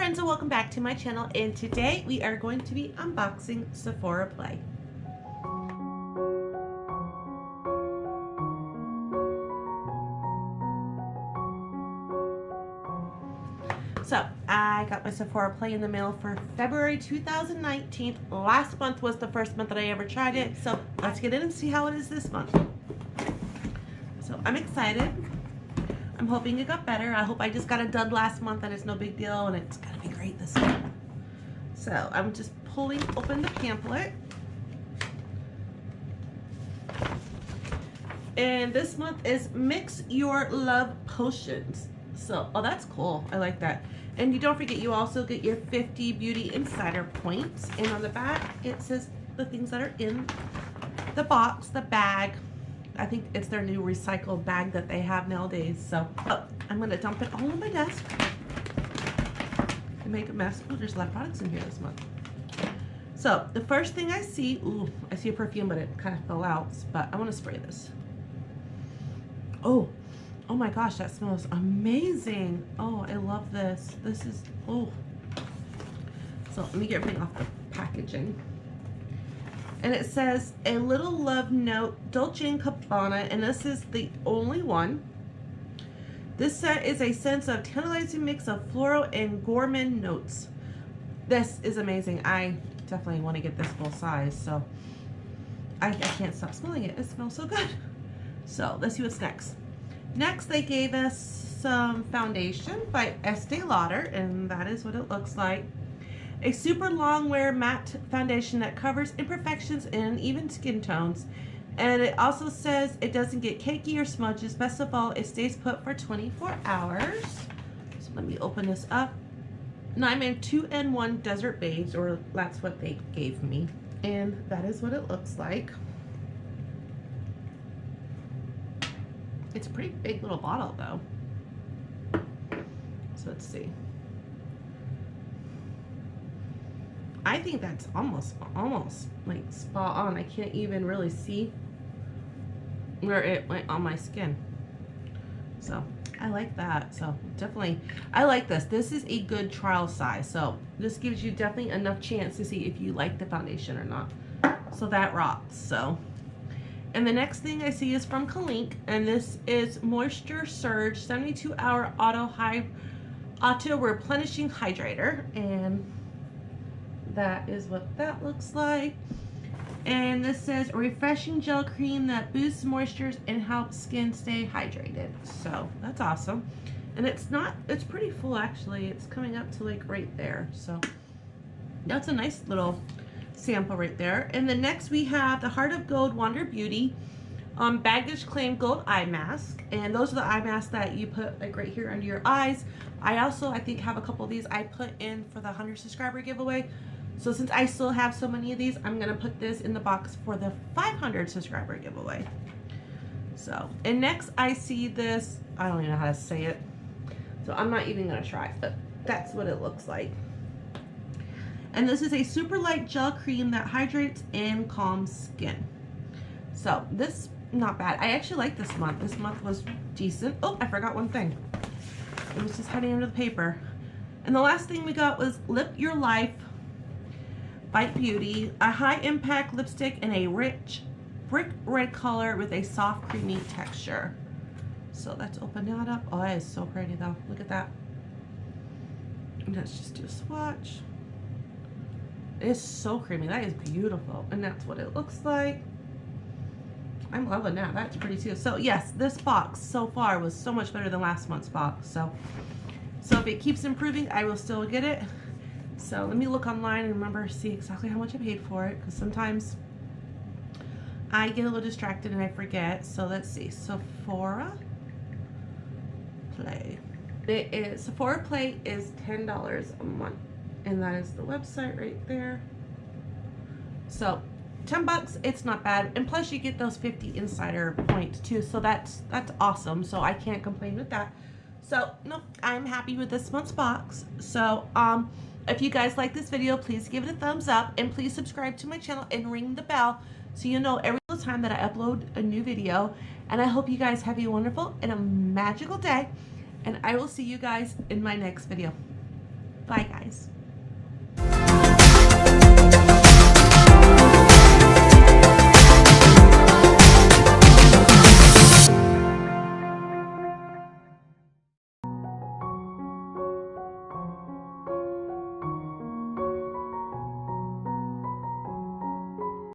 friends, and welcome back to my channel, and today we are going to be unboxing Sephora Play. So I got my Sephora Play in the mail for February 2019. Last month was the first month that I ever tried it, so let's get in and see how it is this month. So I'm excited. I'm hoping it got better. I hope I just got a dud last month and it's no big deal and it's gonna be great this month. So I'm just pulling open the pamphlet. And this month is Mix Your Love Potions. So, oh, that's cool. I like that. And you don't forget, you also get your 50 Beauty Insider points. And on the back, it says the things that are in the box, the bag. I think it's their new recycled bag that they have nowadays. So, oh, I'm going to dump it all on my desk and make a mess. Oh, there's a lot of products in here this month. So, the first thing I see, ooh, I see a perfume, but it kind of fell out. But I want to spray this. Oh my gosh, that smells amazing. Oh, I love this. This is, oh. So, let me get everything off the packaging. And it says, a little love note, Dolce & Gabbana, and this is the only one. This scent is a sense of tantalizing mix of floral and gourmand notes. This is amazing. I definitely want to get this full size, so I can't stop smelling it. It smells so good. So let's see what's next. Next, they gave us some foundation by Estee Lauder, and that is what it looks like. A super long wear matte foundation that covers imperfections and uneven skin tones. And it also says it doesn't get cakey or smudges. Best of all, it stays put for 24 hours. So let me open this up. Now I'm in 2-in-1 Desert Beige, or that's what they gave me. And that is what it looks like. It's a pretty big little bottle though. So let's see. I think that's almost like spot on. I can't even really see where it went on my skin. So I like that. So definitely, I like this. This is a good trial size. So this gives you definitely enough chance to see if you like the foundation or not. So that rocks. So, and the next thing I see is from Kalink, and this is Moisture Surge 72-hour auto replenishing hydrator, and that is what that looks like. And this says a refreshing gel cream that boosts moisture and helps skin stay hydrated. So that's awesome. And it's pretty full actually. It's coming up to like right there. So that's a nice little sample right there. And then next we have the Heart of Gold Wander Beauty Baggage Claim Gold Eye Mask. And those are the eye masks that you put like right here under your eyes. I also, I think, have a couple of these I put in for the 100 subscriber giveaway. So since I still have so many of these, I'm going to put this in the box for the 500 subscriber giveaway. So, and next I see this, I don't even know how to say it, so I'm not even going to try, but that's what it looks like. And this is a super light gel cream that hydrates and calms skin. So this, not bad. I actually like this month. This month was decent. Oh, I forgot one thing. It was just hiding under the paper. And the last thing we got was Lip Your Life Bite Beauty, a high impact lipstick in a rich brick red color with a soft creamy texture. So let's open that up. Oh, that is so pretty though. Look at that. And let's just do a swatch. It's so creamy. That is beautiful. And that's what it looks like. I'm loving that. That's pretty too. So yes, this box so far was so much better than last month's box. So if it keeps improving, I will still get it. So let me look online and remember, see exactly how much I paid for it, because sometimes I get a little distracted and I forget. So let's see, Sephora Play. Sephora Play is $10 a month, and that is the website right there. So 10 bucks, it's not bad, and plus you get those 50 insider points too. So that's awesome. So I can't complain with that. So no, I'm happy with this month's box. So if you guys like this video, please give it a thumbs up, and please subscribe to my channel and ring the bell so you know every single time that I upload a new video. And I hope you guys have a wonderful and a magical day, and I will see you guys in my next video. Bye, guys.